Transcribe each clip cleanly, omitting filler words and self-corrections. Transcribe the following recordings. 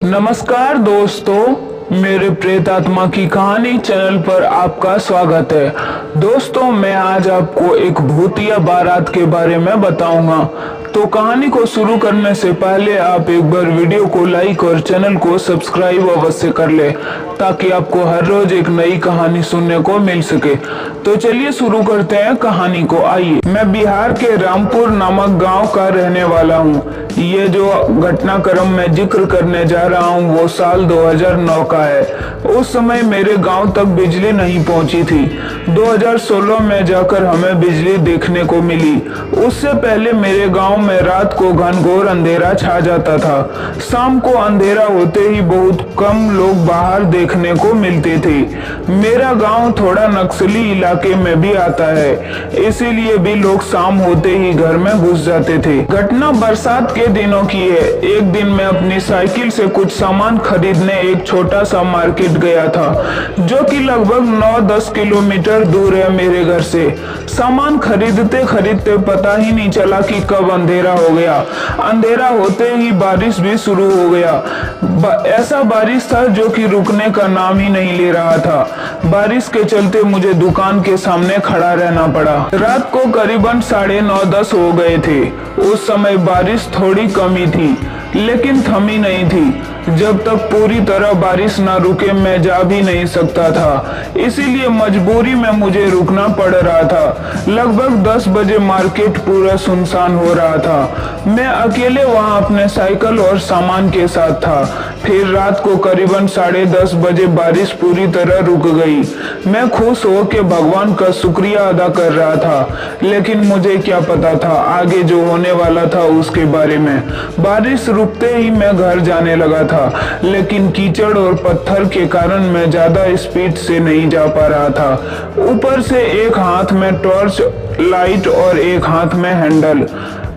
नमस्कार दोस्तों, मेरे प्रेत आत्मा की कहानी चैनल पर आपका स्वागत है। दोस्तों, मैं आज आपको एक भूतिया बारात के बारे में बताऊंगा। तो कहानी को शुरू करने से पहले आप एक बार वीडियो को लाइक और चैनल को सब्सक्राइब अवश्य कर ले, ताकि आपको हर रोज एक नई कहानी सुनने को मिल सके। तो चलिए शुरू करते हैं कहानी को। आइए, मैं बिहार के रामपुर नामक गांव का रहने वाला हूं। ये जो घटनाक्रम मैं जिक्र करने जा रहा हूं वो साल 2009 का है। उस समय मेरे गांव तक बिजली नहीं पहुंची थी। 2016 में जाकर हमें बिजली देखने को मिली। उससे पहले मेरे गांव में रात को घनघोर अंधेरा छा जाता था। शाम को अंधेरा होते ही बहुत कम लोग बाहर देखने को मिलते थे। मेरा गांव थोड़ा नक्सली इलाके में भी आता है, इसीलिए भी लोग शाम होते ही घर में घुस जाते थे। घटना बरसात के दिनों की है। एक दिन मैं अपनी साइकिल से कुछ सामान खरीदने एक छोटा सा मार्केट गया था, जो कि लगभग 9-10 किलोमीटर दूर है मेरे घर से। सामान खरीदते खरीदते पता ही नहीं चला कि कब अंधेरा हो गया। अंधेरा होते ही बारिश भी शुरू हो गया। ऐसा बारिश था जो कि रुकने का नाम ही नहीं ले रहा था। बारिश के चलते मुझे दुकान के सामने खड़ा रहना पड़ा। रात को करीबन 9:30-10 हो गए थे। उस समय बारिश थोड़ी कमी थी, लेकिन थमी नहीं थी। जब तक पूरी तरह बारिश ना रुके मैं जा भी नहीं सकता था, इसीलिए मजबूरी में मुझे रुकना पड़ रहा था। लगभग 10 बजे मार्केट पूरा सुनसान हो रहा था। मैं अकेले वहां अपने साइकिल और सामान के साथ था। फिर रात को करीबन 10:30 बजे बारिश पूरी तरह रुक गई। मैं खुश होकर भगवान का शुक्रिया अदा कर रहा था, लेकिन मुझे क्या पता था आगे जो होने वाला था उसके बारे में। बारिश रुकते ही मैं घर जाने लगा था, लेकिन कीचड़ और पत्थर के कारण मैं ज्यादा स्पीड से नहीं जा पा रहा था। ऊपर से एक हाथ में टॉर्च लाइट और एक हाथ में हैंडल।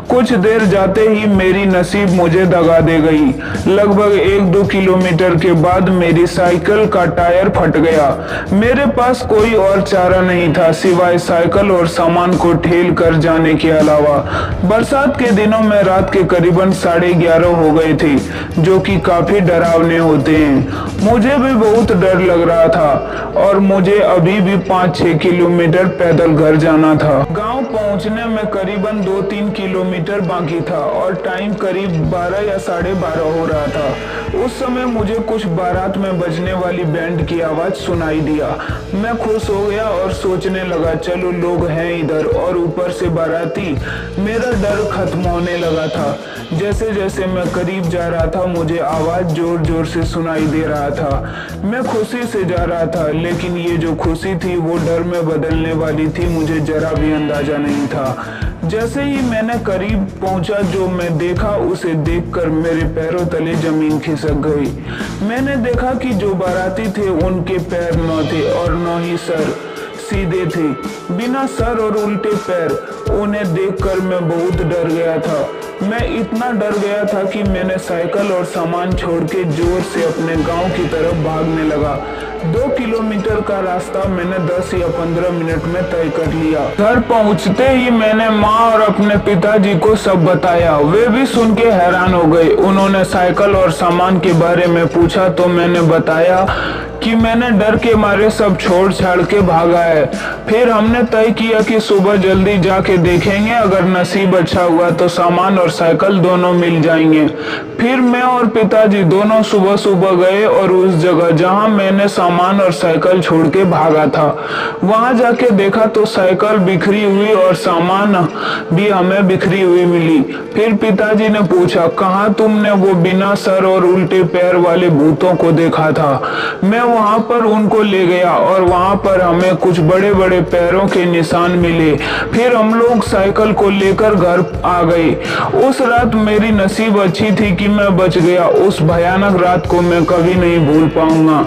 कुछ देर जाते ही मेरी नसीब मुझे दगा दे गई। लगभग 1-2 किलोमीटर के बाद मेरी साइकिल का टायर फट गया। मेरे पास कोई और चारा नहीं था सिवाय साइकिल और सामान को ठेल कर जाने के अलावा। बरसात के दिनों में रात के करीबन 11:30 हो गए थे, जो कि काफी डरावने होते हैं। मुझे भी बहुत डर लग रहा था और मुझे अभी भी 5-6 किलोमीटर पैदल घर जाना था। गाँव पहुँचने में करीबन 2-3 किलोमीटर बाकी था और टाइम करीब 12 या 12:30 हो रहा था। उस समय मुझे कुछ बारात में बजने वाली बैंड की आवाज सुनाई दिया। मैं खुश हो गया और सोचने लगा चलो लोग हैं इधर और ऊपर से बाराती। मेरा डर खत्म होने लगा था। जैसे जैसे मैं करीब जा रहा था मुझे आवाज जोर जोर से सुनाई दे रहा था। मैं खुशी से जा रहा था, लेकिन ये जो खुशी थी वो डर में बदलने वाली थी मुझे जरा भी अंदाजा नहीं था। जैसे ही मैंने करीब पहुंचा जो मैं देखा उसे देखकर मेरे पैरों तले जमीन खिसक गई। मैंने देखा कि जो बाराती थे उनके पैर न थे और न ही सर, सीधे थे, बिना सर और उल्टे पैर। उन्हें देखकर मैं बहुत डर गया था। मैं इतना डर गया था कि मैंने साइकिल और सामान छोड़ के जोर से अपने गांव की तरफ भागने लगा। 2 किलोमीटर का रास्ता मैंने 10 या 15 मिनट में तय कर लिया। घर पहुंचते ही मैंने माँ और अपने पिताजी को सब बताया। वे भी सुन के हैरान हो गए। उन्होंने साइकिल और सामान के बारे में पूछा तो मैंने बताया कि मैंने डर के मारे सब छोड़ छाड़ के भागा है। फिर हमने तय किया कि सुबह जल्दी जाके देखेंगे, अगर नसीब अच्छा हुआ तो सामान और साइकिल दोनों मिल जाएंगे। फिर मैं और पिताजी दोनों सुबह सुबह गए और उस जगह जहां मैंने सामान और साइकिल छोड़ के भागा था वहां जाके देखा तो साइकिल बिखरी हुई और सामान भी हमें बिखरी हुई मिली। फिर पिताजी ने पूछा कहाँ तुमने वो बिना सर और उल्टे पैर वाले भूतों को देखा था। मैं वहां पर उनको ले गया और वहां पर हमें कुछ बड़े बड़े पैरों के निशान मिले। फिर हम लोग साइकिल को लेकर घर आ गए। उस रात मेरी नसीब अच्छी थी कि मैं बच गया। उस भयानक रात को मैं कभी नहीं भूल पाऊंगा।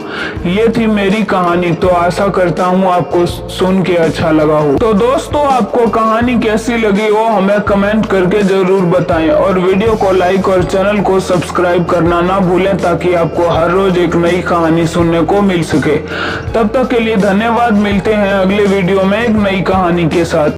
ये थी मेरी कहानी। तो आशा करता हूँ आपको सुन के अच्छा लगा हो। तो दोस्तों, आपको कहानी कैसी लगी वो हमें कमेंट करके जरूर बताएं और वीडियो को लाइक और चैनल को सब्सक्राइब करना ना भूलें, ताकि आपको हर रोज एक नई कहानी सुनने को मिल सके। तब तक के लिए धन्यवाद। मिलते हैं अगले वीडियो में एक नई कहानी के साथ।